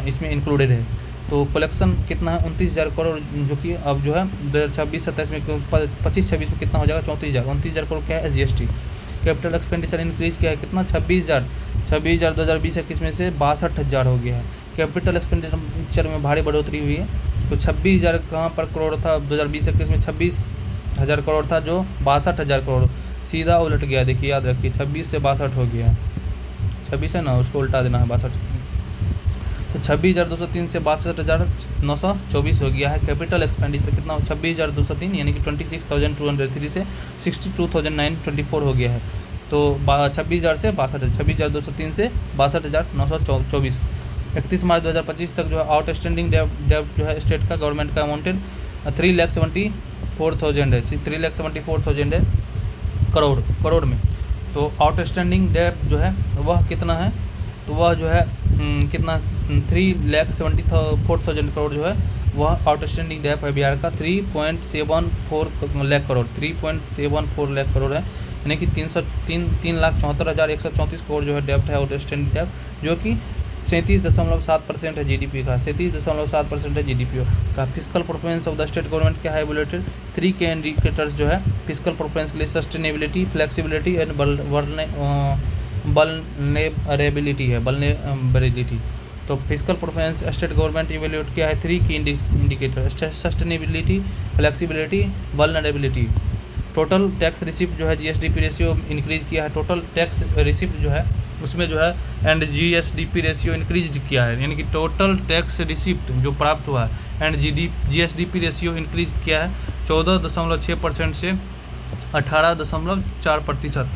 इसमें इंक्लूडेड है। तो कलेक्शन कितना है 29,000 करोड़, जो कि अब जो है 2026-27 में 25-26 में कितना हो जाएगा 34,000। 29,000 करोड़ क्या है SGST। कैपिटल एक्सपेंडिचर इंक्रीज किया है कितना 26,000 2020-21 में से 62,000 हो गया है। कैपिटल एक्सपेंडिचर में भारी बढ़ोतरी हुई है। तो 26,000 कहाँ पर करोड़ था 2020-21 में, 26,000 करोड़ था, जो 62,000 करोड़ सीधा उलट गया। देखिए याद रखिए 26 से 62 हो गया, 26 है ना, उसको उल्टा देना है 62। तो 26,203 से 62,924 हो गया है। कैपिटल एक्सपेंडिचर कितना 26,203, यानी कि 26,203 से 62,924 हो गया है। तो 26,000 से 62,000, 26,203 से 62,924। 31 मार्च 2025 तक जो है आउटस्टैंडिंग डेब्ट जो है स्टेट का गवर्नमेंट का अमाउंटेड 3,74,000 है, 3,74,000 है करोड़ में। तो आउटस्टैंडिंग डेब्ट जो है वह कितना है, तो वह जो है कितना 3,74,000 करोड़ जो है वह आउटस्टैंडिंग डेब्ट है बिहार का 3.74 लाख करोड़, 3.74 लाख करोड़ है, यानी कि 3,74,134 करोड़ जो है डेब्ट है आउटस्टैंडिंग डेब्ट, जो कि 37.7% है GDP का, 37.7% है GDP का। Physical performance of the state government क्या है एवोल्यूटेड 3 के इंडिकेटर्स जो है फिजिकल परफॉर्मेंस के लिए सस्टेनेबिलिटी, फ्लेक्सिबिलिटी एंड बल्नेरेबिलिटी। तो physical performance state government evaluate किया है 3 की indicator, sustainability, flexibility, vulnerability. Total tax receipt जो है GSDP रेशियो इंक्रीज किया है, टोटल टैक्स रिसिप्ट जो है उसमें जो है एंड GSDP रेशियो इंक्रीज किया है, यानी कि टोटल टैक्स रिसिप्ट जो प्राप्त हुआ है एंड GSDP रेशियो इंक्रीज किया है 14.6% से 18.4%।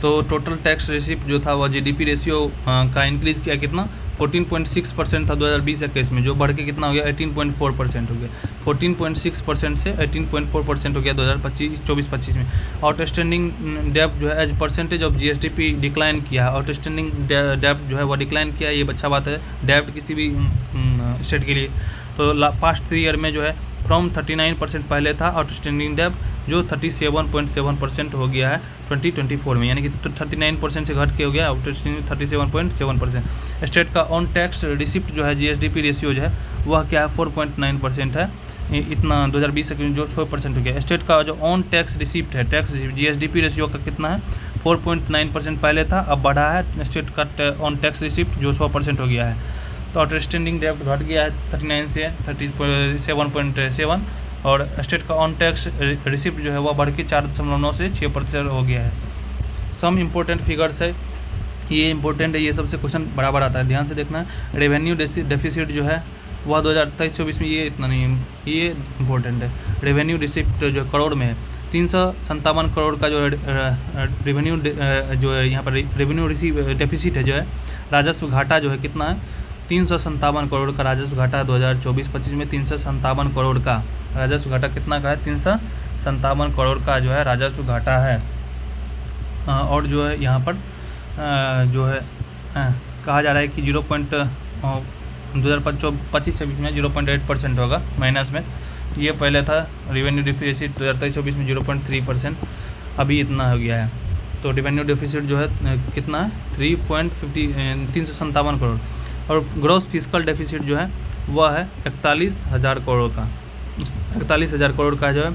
तो टोटल टैक्स रिसिप्ट जो था वह जीडीपी रेशियो का इंक्रीज़ किया कितना 14.6% था 2020-21 में, जो बढ़ के कितना हो गया 18.4% हो गया। 14.6% से 18.4% हो गया 2024-25 में। आउटस्टैंडिंग डेब्ट जो है as percentage of GSDP decline किया है। आउटस्टैंडिंग डेब्ट जो है वह डिक्लाइन किया, ये अच्छा बात है डेब्ट किसी भी स्टेट के लिए। तो पास्ट 3 ईयर में जो है फ्रॉम 39% पहले था आउटस्टैंडिंग डेब्ट, जो 37.7% हो गया है 2024 में, यानी कि 39% से घट के हो गया आउटस्टैंडिंग 37.7%। स्टेट का ऑन टैक्स रिसिप्ट जो है जीएसडीपी रेशियो जो है वह क्या है 4.9% है, इतना 2020 से जो 6% हो गया। स्टेट का जो ऑन टैक्स रिसिप्ट है टैक्स जीएसडीपी रेशियो का कितना है 4.9% पहले था, अब बढ़ा है स्टेट का ऑन टैक्स रिसिप्ट जो 6% हो गया है। तो आउटस्टैंडिंग डेब्ट घट गया है 39 से 37.7 और स्टेट का ऑन टैक्स रिसिप्ट जो है वह बढ़ के 4.9 से 6% हो गया है। सम इम्पोर्टेंट फिगर्स है, ये इंपॉर्टेंट है, ये सबसे क्वेश्चन बराबर आता है, ध्यान से देखना। रेवेन्यू डेफिसिट जो है वह 2023-24 में ये इतना नहीं है, ये इम्पोर्टेंट है। रेवेन्यू रिसिप्ट जो करोड़ में है 357 करोड़ का जो रेवेन्यू जो है यहाँ पर रेवेन्यू डेफिसिट है जो है राजस्व घाटा जो है कितना है 357 करोड़ का राजस्व घाटा 2024-25 में 357 करोड़ का राजस्व घाटा कितना का है 357 करोड़ का जो है राजस्व घाटा है। और जो है यहाँ पर जो है कहा जा रहा है कि 2025-26 में 0.8% होगा माइनस में। ये पहले था रेवेन्यू डेफिसिट 2023-24 में 0.3%, अभी इतना हो गया है। तो रेवेन्यू डेफिसिट जो है कितना है 357 करोड़ और ग्रॉस फिस्कल डेफिसिट जो है वह है 41,000 करोड़ का। 41,000 करोड़ का जो है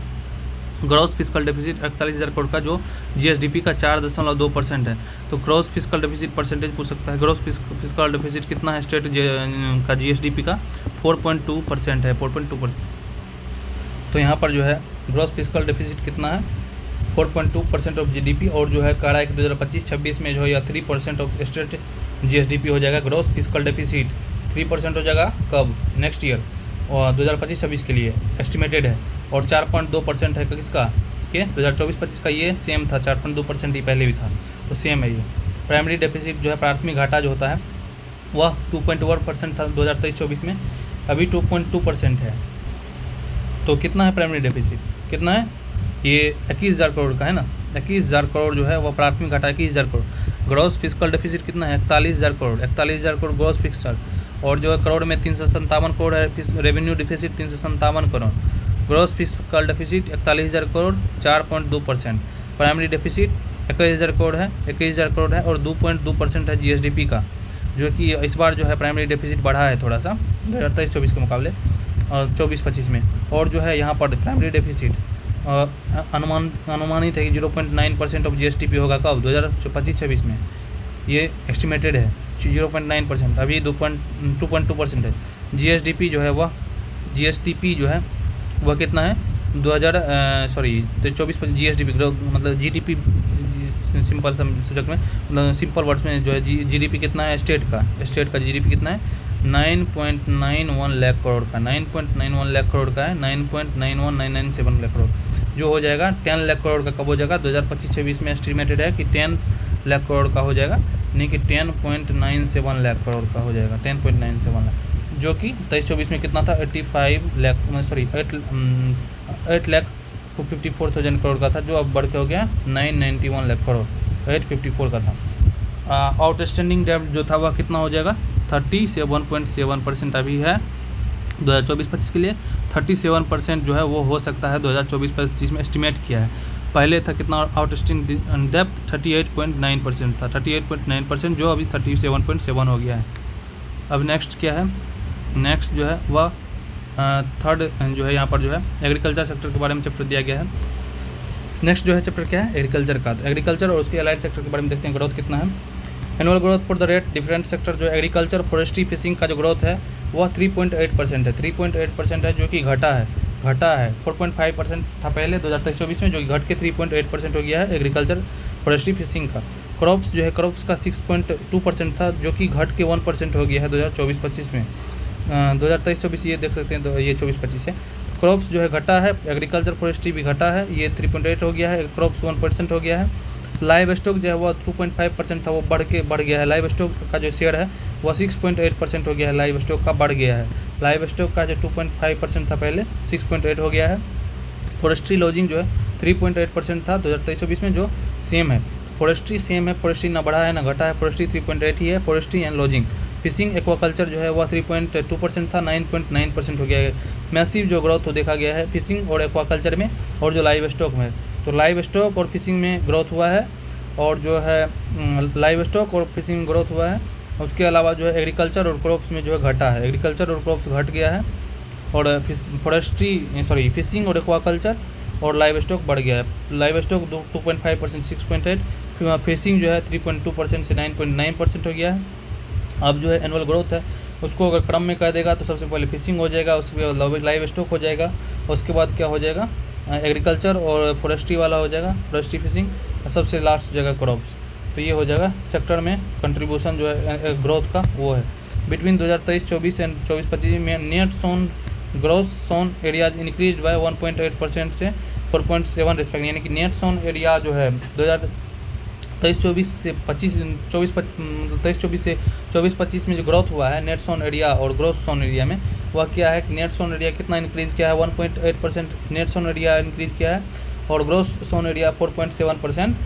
ग्रॉस फिस्कल डेफिसिट 41,000 करोड़ का, जो जीएसडीपी का 4.2% है। तो ग्रॉस फिस्कल डेफिसिट परसेंटेज पूछ सकता है। ग्रॉस फिस्कल डेफिसिट कितना है स्टेट का जीएसडीपी का 4.2% है, 4.2%। तो यहाँ पर जो है ग्रॉस फिस्कल डेफिसिट कितना है 4.2% ऑफ जीडीपी, और जो है कह रहा है कि 2025-26 में जो है 3% ऑफ स्टेट जीएसडीपी हो जाएगा। ग्रॉस फिस्कल डेफिसिट 3% हो जाएगा कब नेक्स्ट ईयर और 2025-26 के लिए एस्टिमेटेड है, और 4.2% है किसका के 2024-25 का, ये सेम था 4.2% ही पहले भी था, तो सेम है ये। प्राइमरी डेफिसिट जो है प्राथमिक घाटा जो होता है वह 2.1% था 2023-24 में, अभी 2.2% है। तो कितना है प्राइमरी डेफिसिट कितना है ये 21,000 करोड़ का है ना, 21,000 करोड़ जो है वह प्राथमिक घाटा 21,000 करोड़। ग्रॉस फिस्कल डेफिसिट कितना है 41,000 करोड़, 41,000 करोड़ ग्रॉस फिस्कल, और जो है करोड़ में 357 करोड़ है revenue deficit 357 crore. Gross fiscal deficit 41,000 crore 4.2%। Primary deficit 21,000 crore है 21,000 करोड़ है और 2.2% है जीएसडीपी का, जो कि इस बार जो है प्राइमरी डेफिसिट बढ़ा है थोड़ा सा 2023-24 के मुकाबले और 24-25 में। और जो है यहाँ पर प्राइमरी डेफिसिट अनुमानित है कि 0.9% ऑफ जीएसडीपी होगा कब 2025-26 में, ये एस्टिमेटेड है 0.9%, अभी 2.2% है। जीएसडीपी जो है वह जीएसडीपी जो है वह कितना है 24-25 जीएसडीपी मतलब जीडीपी सिंपल सब्जेक्ट में मतलब सिंपल वर्ड्स में जो है जीडीपी कितना है स्टेट का जीडीपी कितना है 9.91 लाख करोड़ का, 9.91 लाख करोड़ का है, 9.91997 लाख करोड़ जो हो जाएगा 10 लाख करोड़ का कब हो जाएगा 2025-26 में एस्टिमेटेड है कि 10 लाख करोड़ का हो जाएगा, नहीं कि 10.97 लाख करोड़ का हो जाएगा 10.97 लाख, जो कि 23-24 में कितना था 8 लाख 54,000 करोड़ का था, जो अब बढ़ के हो गया 991 लाख करोड़ 854 का था। आउटस्टैंडिंग डेब्ट जो था वह कितना हो जाएगा 37.7% अभी है 2024-25 के लिए, 37% जो है वो हो सकता है 2024-25 में एस्टिमेट किया है। पहले था कितना आउटस्टैंडिंग डेब्ट 38.9% था, 38.9% जो अभी 37.7 हो गया है। अब नेक्स्ट क्या है, नेक्स्ट जो है वह थर्ड जो है यहाँ पर जो है एग्रीकल्चर सेक्टर के बारे में चैप्टर दिया गया है। नेक्स्ट जो है चैप्टर क्या है एग्रीकल्चर का, तो एग्रीकल्चर और उसके अलाइड सेक्टर के बारे में देखते हैं ग्रोथ कितना है। Annual growth for the rate different sector जो एग्रीकल्चर फॉरेस्ट्री फिशिंग का जो ग्रोथ है वह 3.8% है, 3.8% है, जो कि घटा है 4.5% था पहले 2023-24 में, जो कि घट के 3.8% हो गया है एग्रीकल्चर फॉरेस्ट्री फिशिंग का। क्रॉप्स जो है क्रॉप्स का 6.2% था, जो कि घट के 1% हो गया है 2024-25 में। 2023-24 ये देख सकते हैं, तो ये 24-25 है। क्रॉप्स जो है घटा है, एग्रीकल्चर फॉरेस्ट्री भी घटा है, ये 3.8 हो गया है, क्रॉप्स 1% हो गया है। लाइव स्टॉक जो है वो 2.5% था, वो बढ़ गया है। लाइव स्टॉक का जो शेयर है वह 6.8% हो गया है, लाइव स्टॉक का बढ़ गया है। लाइव स्टॉक का जो 2.5% था पहले 6.8 हो गया है। फॉरेस्ट्री लॉजिंग जो है 3.8% था 2023-24 में, जो सेम है। फॉरेस्ट्री सेम है, फॉरेस्ट्री ना बढ़ा है ना घटा है, फॉरेस्ट्री 3.8 ही है, forestry and lodging. Fishing aquaculture जो है वह 3.2% था, 9.9% हो गया है। मैसिव जो ग्रोथ देखा गया है फिशिंग और एक्वाकल्चर में और जो लाइव स्टॉक में, तो लाइव स्टॉक और फिशिंग में ग्रोथ हुआ है, और जो है लाइव स्टॉक और फिशिंग में ग्रोथ हुआ है। उसके अलावा जो है एग्रीकल्चर और क्रॉप्स में जो है घटा है, एग्रीकल्चर और क्रॉप्स घट गया है, और फिशिंग और एक्वाकल्चर और लाइव स्टॉक बढ़ गया है। लाइव स्टॉक 2.5% 6.8, फिशिंग जो है 3.2% से 9.9% हो गया है। अब जो है एनुअल ग्रोथ है उसको अगर क्रम में कर देगा तो सबसे पहले फिशिंग हो जाएगा, उसके बाद लाइव स्टॉक हो जाएगा, उसके बाद क्या हो जाएगा एग्रीकल्चर और फॉरेस्ट्री वाला हो जाएगा, फॉरेस्ट्री फिशिंग, और सबसे लास्ट हो जाएगा क्रॉप्स। तो ये हो जाएगा सेक्टर में कंट्रीब्यूशन जो है ग्रोथ का वो है। बिटवीन 2023-24 एंड 24-25 में net sown gross sown area increase by 1.8% से 4.7 रिस्पेक्ट, यानी कि नेट सोन एरिया जो है 2023-24 से 24-25 में जो ग्रोथ हुआ है नेट सोन एरिया और ग्रॉस सोन एरिया में, वह क्या है कि नेट सोन एरिया कितना इंक्रीज़ किया है 1.8% नेट सोन एरिया इंक्रीज़ किया है, और ग्रॉस सोन एरिया 4.7%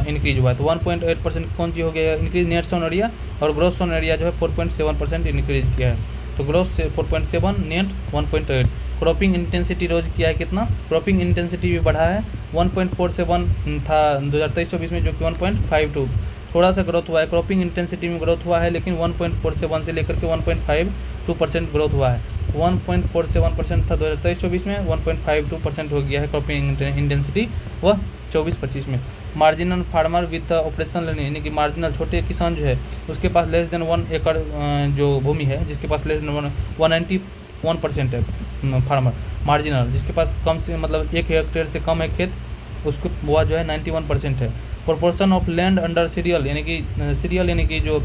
इंक्रीज हुआ है। तो 1.8% कौन सी हो गया इंक्रीज नेट सोन एरिया, और ग्रॉस सोन एरिया जो है 4.7% इंक्रीज किया है। तो ग्रॉस से 4.7, नेट 1.8। क्रॉपिंग इंटेंसिटी रोज किया है कितना, क्रॉपिंग इंटेंसिटी भी बढ़ा है, 1.47 था 2023-24 में, जो कि 1.52, थोड़ा सा ग्रोथ हुआ है। क्रॉपिंग इंटेंसिटी में ग्रोथ हुआ है, लेकिन 1.47 से लेकर के 1.52% ग्रोथ हुआ है। 1.47% था 2023-24 में, 1.52% हो गया है क्रॉपिंग इंटेंसिटी वह 24-25 में। Marginal farmer with operation learning, यानी कि मार्जिनल छोटे किसान जो है उसके पास लेस देन 1 एकड़ जो भूमि है, जिसके पास लेस देन 191% है फार्मर मार्जिनल, जिसके पास कम से मतलब 1 हेक्टेयर से कम है खेत, उसको वह जो है 91% है। Proportion of land under serial, यानी कि जो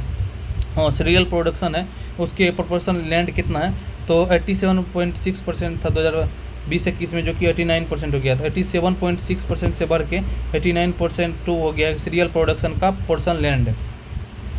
सीरियल प्रोडक्शन है उसके प्रोपोर्शन लैंड कितना है, तो 87.6% था 2020-21 में, जो कि 89% हो गया था। 87.6% से बढ़ के 89.2 हो गया है सीरियल प्रोडक्शन का पोर्शन लैंड।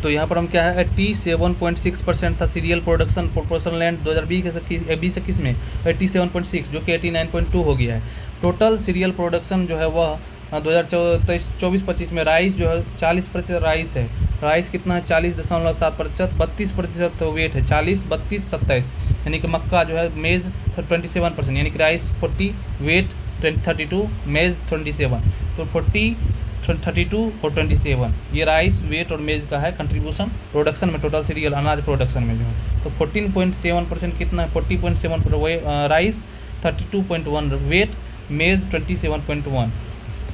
तो यहाँ पर हम क्या है 87.6% था सीरियल प्रोडक्शन प्रोपोर्शन लैंड 2020-21 में, 87.6 जो कि 89.2 हो गया है। टोटल सीरियल प्रोडक्शन जो है वह 2024-25 में राइस जो है 40% राइस है, राइस कितना है 40.7%, 32% वेट है, 40, 32, 27, यानी कि मक्का जो है मेज़ 27%, यानी कि राइस 40, वेट 32, मेज़ 27, तो 40, 32 और 27 ये राइस वेट और मेज़ का है कंट्रीब्यूशन प्रोडक्शन में, टोटल सीरियल अनाज प्रोडक्शन में जो है। तो 14.7% कितना है 40.7 राइस, 32.1 वेट, मेज़ 27.1।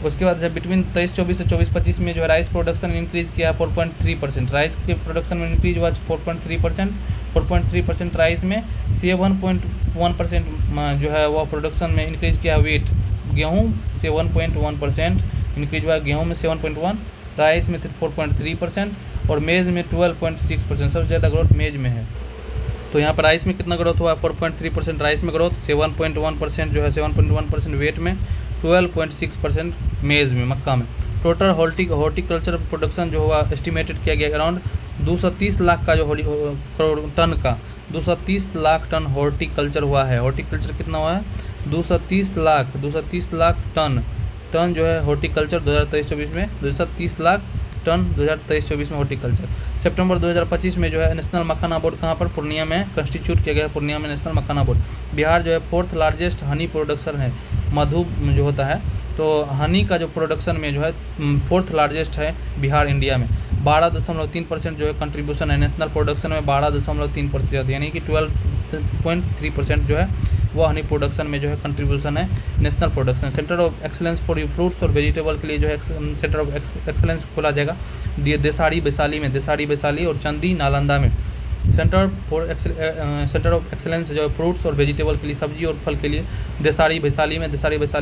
उसके बाद जब बिटवीन 23-24 से 24-25 में जो है राइस प्रोडक्शन इंक्रीज़ किया 4.3%, राइस के प्रोडक्शन में इंक्रीज हुआ 4.3% राइस में, 7.1% जो है वह प्रोडक्शन में इंक्रीज़ किया वेट, गेहूँ से 1.1% इंक्रीज हुआ, गेहूँ में 7.1, राइस में 4.3% और मेज़ में 12.6%, सबसे ज़्यादा ग्रोथ मेज़ में है। तो यहाँ पर राइस में कितना ग्रोथ हुआ 4.3% राइस में ग्रोथ, 7.1% जो है 7.1% वेट में, 12.6% मेज़ में मक्का में। टोटल हॉर्टिकल्चर प्रोडक्शन जो हुआ एस्टिमेटेड किया गया अराउंड 230 लाख का जो टन का 230 लाख टन हॉर्टिकल्चर हुआ है। हॉर्टिकल्चर कितना हुआ है 230 लाख टन जो है हॉर्टिकल्चर 2023-24 में, 230 लाख टन 2023-24 में हॉर्टिकल्चर। सितंबर 2025 में जो है नेशनल मखाना बोर्ड कहाँ पर पूर्णिया में कंस्टिट्यूट किया गया, पूर्णिया में नेशनल मखाना बोर्ड। बिहार जो है 4th लार्जेस्ट हनी प्रोडक्शन है, मधु जो होता है, तो हनी का जो प्रोडक्शन में जो है 4th लार्जेस्ट है बिहार इंडिया में। 12.3% जो है कंट्रीब्यूशन है नेशनल प्रोडक्शन में, 12.3%, यानी कि 12.3% जो है वो हनी प्रोडक्शन में जो है कंट्रीब्यूशन है national production. Centre of excellence for fruits और वेजिटेबल के लिए जो है सेंटर ऑफ एक्सलेंस खोला जाएगा देसाड़ी वैशाली और चंदी नालंदा में। सेंटर ऑफ एक्सलेंस जो है फ्रूट्स और वेजिटेबल के लिए, सब्जी और फल के लिए देसाड़ी वैशाली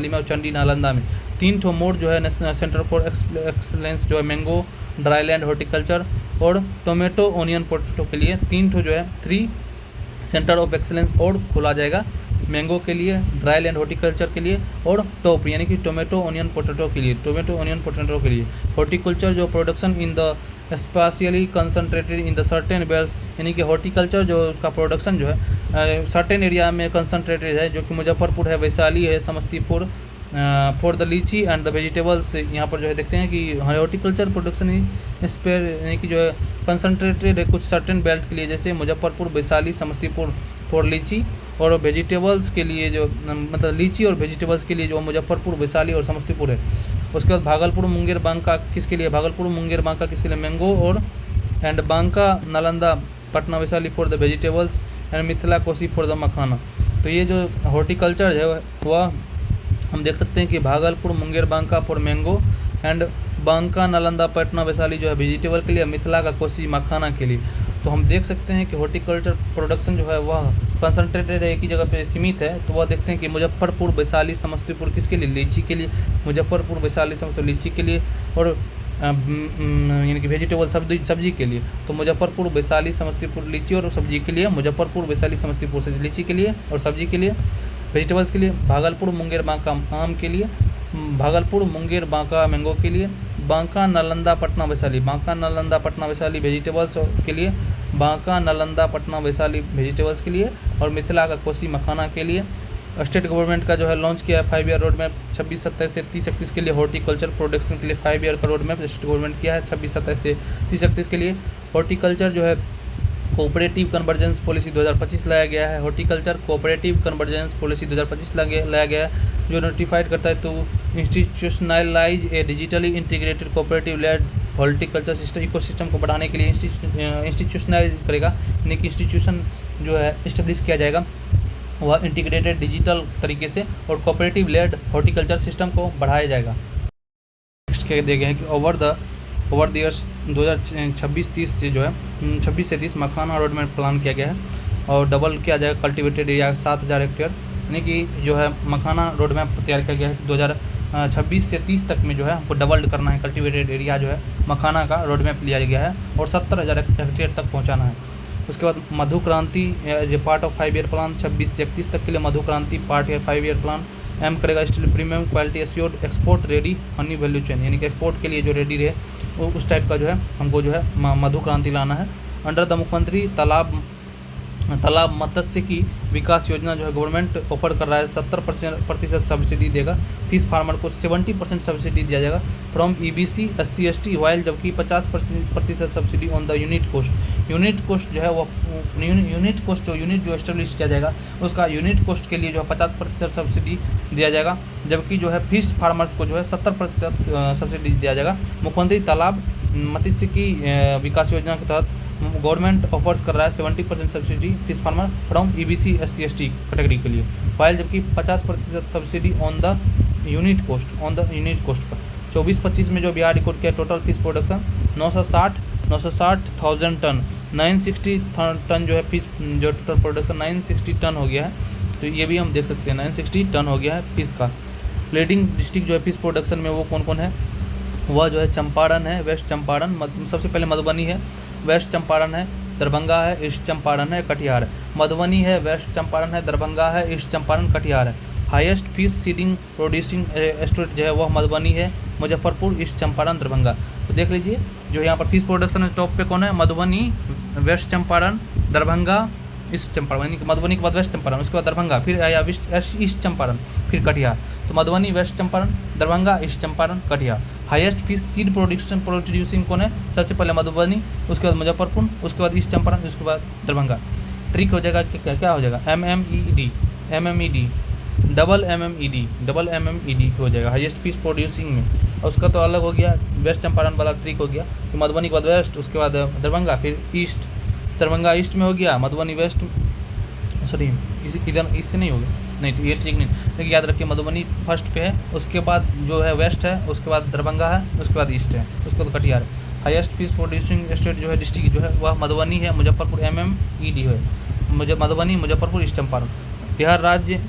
में और चंडी नालंदा में। 3 ठो मोड जो है सेंटर फॉर एक्सलेंस जो है मैंगो, ड्राईलैंड हॉर्टिकल्चर और टोमेटो ऑनियन पोटैटो के लिए 3 ठो जो है 3 सेंटर ऑफ एक्सलेंस और खोला जाएगा मैंगो के लिए, ड्राई लैंड हॉर्टिकल्चर के लिए, और टॉप यानी कि टोमेटो ऑनियन पोटैटो के लिए, टोमेटो ऑनियन पोटैटो के लिए। हॉर्टिकल्चर जो production in the specially concentrated in the certain belts, यानी कि हॉर्टिकल्चर जो उसका प्रोडक्शन जो है सर्टेन एरिया में कंसनट्रेटेड है, जो कि मुजफ्फरपुर है, वैशाली है, समस्तीपुर, फॉर द लीची एंड द वेजिटेबल्स। यहाँ पर जो है देखते हैं कि हॉर्टिकल्चर प्रोडक्शन इस पर यानी कि जो है कंसनट्रेटेड है कुछ सर्टेन बेल्ट के लिए, जैसे मुजफ्फरपुर, वैशाली, समस्तीपुर फॉर लीची, और वेजिटेबल्स के लिए जो मतलब लीची और वेजिटेबल्स के लिए जो मुजफ्फरपुर, वैशाली और समस्तीपुर है। उसके बाद भागलपुर, मुंगेर, बांका किसके लिए, भागलपुर, मुंगेर, बांका किसके लिए, मैंगो और and Banka, Nalanda, Patna, Vaishali for the vegetables and Mithila, Kosi for the makhana. तो ये जो हॉर्टिकल्चर है वह हम देख सकते हैं कि Bhagalpur, Munger, Banka for mango and Banka, Nalanda, Patna, Vaishali जो है वेजिटेबल के लिए, मिथिला का कोसी मखाना के लिए। तो हम देख सकते हैं कि हॉर्टिकल्चर प्रोडक्शन जो है वह कंसनट्रेटेड एक ही जगह पे सीमित है। तो वह देखते हैं कि मुजफ्फरपुर, वैशाली, समस्तीपुर किसके लिए, लीची के लिए, मुजफ्फरपुर, वैशाली, समस्तीपुर लीची के लिए, और यानी कि वेजिटेबल सब्जी के लिए। तो मुजफ्फरपुर, वैशाली, समस्तीपुर लीची और सब्जी के लिए, मुजफ्फरपुर, वैशाली, समस्तीपुर से लीची के लिए और सब्जी के लिए, वेजिटेबल्स के लिए भागलपुर, मुंगेर, बांका आम के लिए, भागलपुर, मुंगेर, बांका मैंगो के लिए, बांका, नालंदा, पटना, वैशाली, बांका, नालंदा, पटना, वैशाली वेजिटेबल्स के लिए, बांका, नालंदा, पटना, वैशाली वेजिटेबल्स के लिए, और मिथिला का कोसी मखाना के लिए। स्टेट गवर्नमेंट का जो है लॉन्च किया है 5 ईयर रोड मैप 26-27 से 30-31 के लिए हॉर्टिकल्चर प्रोडक्शन के लिए 5 ईयर का रोड मैप स्टेट गवर्नमेंट किया है 26-27 से 30-31 के लिए। हॉर्टिकल्चर जो है कोऑपरेटिव कन्वर्जेंस पॉलिसी 2025 लाया गया है। हॉर्टिकल्चर कोऑपरेटिव कन्वर्जेंस पॉलिसी 2025 लाया गया है, जो नोटिफाइड करता है तो institutionalize a digitally integrated cooperative led horticulture system ecosystem को बढ़ाने के लिए इंस्टीट्यूशनलाइज करेगा, यानी कि इंस्टीट्यूशन जो है इस्टेब्लिश किया जाएगा वह इंटीग्रेटेड डिजिटल तरीके से, और कोऑपरेटिव लेड हॉर्टिकल्चर सिस्टम को बढ़ाया जाएगा। नेक्स्ट कह दिए गए हैं कि ओवर द ईयर्स 2026-30 से जो है 26 से 30 मखाना रोड मैप प्लान किया गया है, और डबल किया जाएगा कल्टिवेटेड एरिया 7000 हेक्टेयर, यानी कि जो है मखाना रोड मैप तैयार किया गया है 2026 से 30 तक में जो है हमको डबल करना है कल्टिवेटेड एरिया जो है मखाना का रोड मैप लिया गया है, और 70,000 हेक्टेयर तक पहुँचाना है। उसके बाद Madhu Kranti as a part of 5 year plan 26 से 31 तक के लिए मधु क्रांति पार्ट है 5 ईयर प्लान। एम करेगा steel premium quality assured export ready Honey value chain, यानी कि एक्सपोर्ट के लिए जो रेडी रहे वो उस टाइप का जो है हमको जो है मधु क्रांति लाना है। अंडर द मुख्यमंत्री तालाब मत्स्य की विकास योजना जो है गवर्नमेंट ऑफर कर रहा है 70% सब्सिडी देगा, फिश फार्मर को 70% सब्सिडी दिया जाएगा फ्रॉम EBC SC/ST वाइल, जबकि 50% subsidy on the unit cost. Unit cost जो है वो यूनिट कोस्ट जो यूनिट जो एस्टेब्लिश किया जाएगा उसका यूनिट कोस्ट के लिए जो है 50% सब्सिडी दिया जाएगा, जबकि जो है फिश फार्मर्स को जो है 70% सब्सिडी दिया जाएगा। मुख्यमंत्री तालाब मत्स्य की विकास योजना के तहत गवर्नमेंट ऑफर्स कर रहा है 70% subsidy fish farmer from EBC SC/ST category के लिए, वाइल जबकि 50% subsidy on the unit cost पर। 24-25 में जो बिहार रिकॉर्ड किया total fish production 960,000 tonne, 960 tonne जो है फिश जो टोटल प्रोडक्शन 960 टन हो गया है। तो ये भी हम देख सकते हैं 960 टन हो गया है फिश का। लीडिंग डिस्ट्रिक्ट जो है फिश प्रोडक्शन में वो कौन कौन है, वह जो है चंपारण है, वेस्ट चंपारण, सबसे पहले मधुबनी है, वेस्ट चंपारण है, दरभंगा है, ईस्ट चंपारण है, कटिहार है। मधुबनी है, वेस्ट चंपारण है, दरभंगा है, ईस्ट चंपारण, कटिहार है। Highest fish seeding producing state जो है वह मधुबनी है, मुजफ्फरपुर, ईस्ट चंपारण, दरभंगा। तो देख लीजिए जो यहाँ पर फिश प्रोडक्शन है टॉप पे कौन है, मधुबनी, वेस्ट चंपारण, दरभंगा, ईस्ट चंपारण, यानी कि मधुबनी के बाद वेस्ट चंपारण, उसके बाद दरभंगा, फिर आया ईस्ट चंपारण, फिर कटिहार। तो Madhubani, west Champaran, Darbhanga, east Champaran, Katihar. Highest fish seed producing कौन है, सबसे पहले मधुबनी, उसके बाद मुजफ्फरपुर, उसके बाद ईस्ट चंपारण, उसके बाद दरभंगा। ट्रिक हो जाएगा क्या हो जाएगा, MMED डबल MMED हो जाएगा हाईएस्ट फिश प्रोड्यूसिंग में। और उसका तो अलग हो गया, वेस्ट चंपारण वाला ट्रिक हो गया, तो मधुबनी के बाद वेस्ट, उसके बाद दरभंगा, फिर ईस्ट, दरभंगा ईस्ट में हो गया, मधुबनी वेस्ट, सॉरी इधर इससे नहीं होगा, नहीं तो ये ठीक नहीं, लेकिन याद रखिए मधुबनी फर्स्ट पे है, उसके बाद जो है वेस्ट है, उसके बाद दरभंगा है, उसके बाद ईस्ट है, उसके बाद कटिहार है। हाईएस्ट फिश प्रोड्यूसिंग स्टेट जो है डिस्ट्रिक्ट जो है वह मधुबनी है, मुजफ्फरपुर MMED है, मधुबनी, मुजफ्फरपुर, ईस्ट चंपारण। बिहार राज्य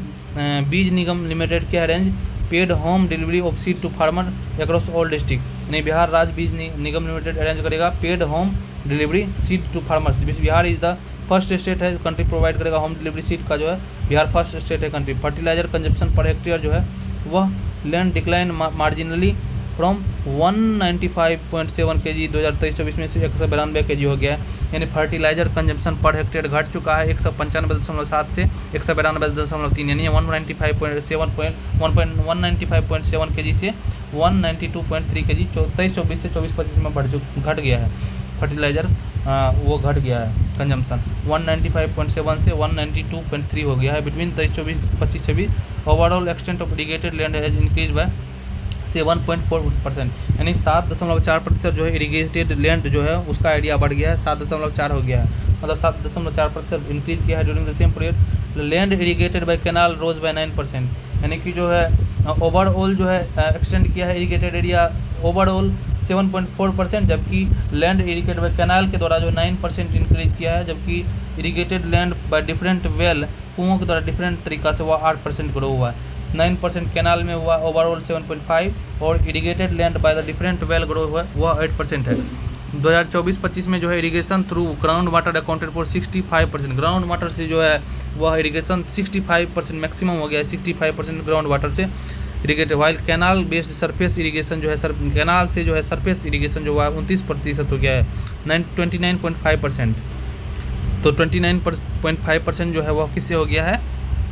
बीज निगम लिमिटेड के arrange paid home delivery of seed to farmer across all district, यानी बिहार राज्य बीज निगम लिमिटेड अरेंज करेगा paid home delivery seed to farmers. Bihar is the first state है कंट्री प्रोवाइड करेगा होम डिलीवरी सीट का जो है बिहार फर्स्ट स्टेट है country. Fertiliser consumption per hectare जो है वह land decline marginally from 195.7 kg 2023-24 में से 192 kg हो गया है। यानी फर्टिलाइजर कंजप्शन पर हेक्टेयर घट चुका है 195.7 से 192.3 यानी 195.7 kg से 192.3 kg 23-24 से 24-25 में घट गया है। फर्टिलाइजर वो घट गया है कंजम्पशन 195.7 से 192.3 हो गया है between 23-24-25-26। Overall extent of irrigated land has increase by 7.4%, यानी 7.4% जो है इरीगेटेड लैंड जो है उसका एरिया बढ़ गया है, 7.4 हो गया है, मतलब 7.4% इंक्रीज किया है during the same period. Land irrigated by canal rose by 9%, यानी कि जो है ओवरऑल जो है एक्सटेंड किया है इरीगेटेड एरिया ओवरऑल 7.4%, जबकि लैंड इरीगेटेड बाय कैनाल के द्वारा जो 9% इंक्रीज किया है, जबकि irrigated land by different well कुओं के द्वारा डिफरेंट तरीका से वह 8% ग्रो हुआ है। 9% कैनाल में हुआ ओवरऑल 7.5 और irrigated land by the different well grow हुआ वह 8% है। 2024-25 में जो है irrigation through ground water accounted for 65%, ground water से जो है वह इरीगेशन 65% मैक्सिमम हो गया है, 65% ग्राउंड वाटर से irrigated, while canal based surface irrigation जो है कैनाल से जो है सरफेस इरीगेशन जो हुआ 29% हो गया है 29.5%। तो 29.5% जो है वह किससे हो गया है,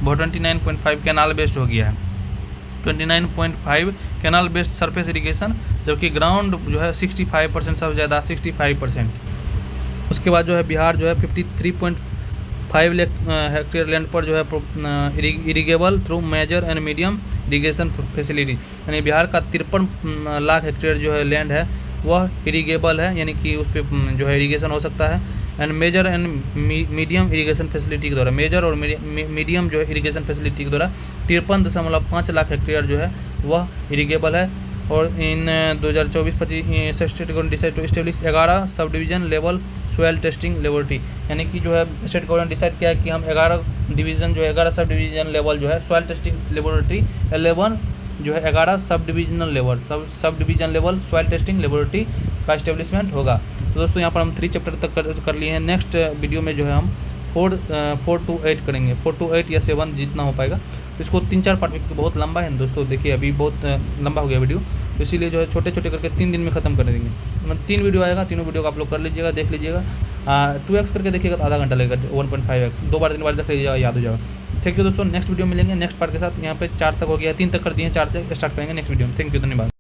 वो 29.5 कैनाल बेस्ड हो गया है, 29.5 कैनाल बेस्ड सरफेस इरीगेशन, जबकि ग्राउंड जो है 65% सबसे ज़्यादा 65%। उसके बाद जो है बिहार जो है 53.5 लाख हेक्टेयर लैंड पर जो है irrigable through major and medium irrigation facility, यानी बिहार का 53 लाख हेक्टेयर जो है लैंड है वह इरीगेबल है, यानी कि उस पर जो है इरीगेशन हो सकता है। And major and medium irrigation facility के द्वारा, मेजर और मीडियम जो है इरीगेशन फैसिलिटी के द्वारा 53.5 लाख हेक्टेयर जो है वह इरीगेबल है। और in 2024-25 state government decide to establish 11 sub division level soil testing laboratory, यानी कि जो है स्टेट गवर्नमेंट डिसाइड किया है कि हम 11 डिवीज़न जो है 11 सब डिवीजन लेवल जो है सॉइल टेस्टिंग लेबोरेटरी 11 जो है 11 सब डिवीजनल लेवल सब division level soil testing laboratory का इस्टेब्लिशमेंट होगा। तो दोस्तों यहाँ पर हम 3 चैप्टर तक कर लिए हैं। नेक्स्ट वीडियो में जो है हम 4 to 8 करेंगे, 4 to 8 या 7 जितना हो पाएगा। तो इसको 3-4 पार्ट में बहुत लंबा है दोस्तों, देखिए अभी बहुत लंबा हो गया वीडियो, तो इसीलिए जो है छोटे छोटे करके 3 दिन में ख़त्म कर देंगे। मतलब 3 वीडियो आएगा, तीनों वीडियो को आप लोग कर लीजिएगा, देख लीजिएगा। 2x करके देखिएगा तो आधा घंटा लगेगा, 1.5x 2 बार 3 बार देख लीजिएगा, याद हो जाएगा। थैंक यू दोस्तों, नेक्स्ट वीडियो मिलेंगे। नेक्स्ट पार्ट के साथ यहाँ पे 4 तक हो गया, 3 तक कर दिए, 4 से स्टार्ट करेंगे नेक्स्ट वीडियो में। थैंक यू, धन्यवाद।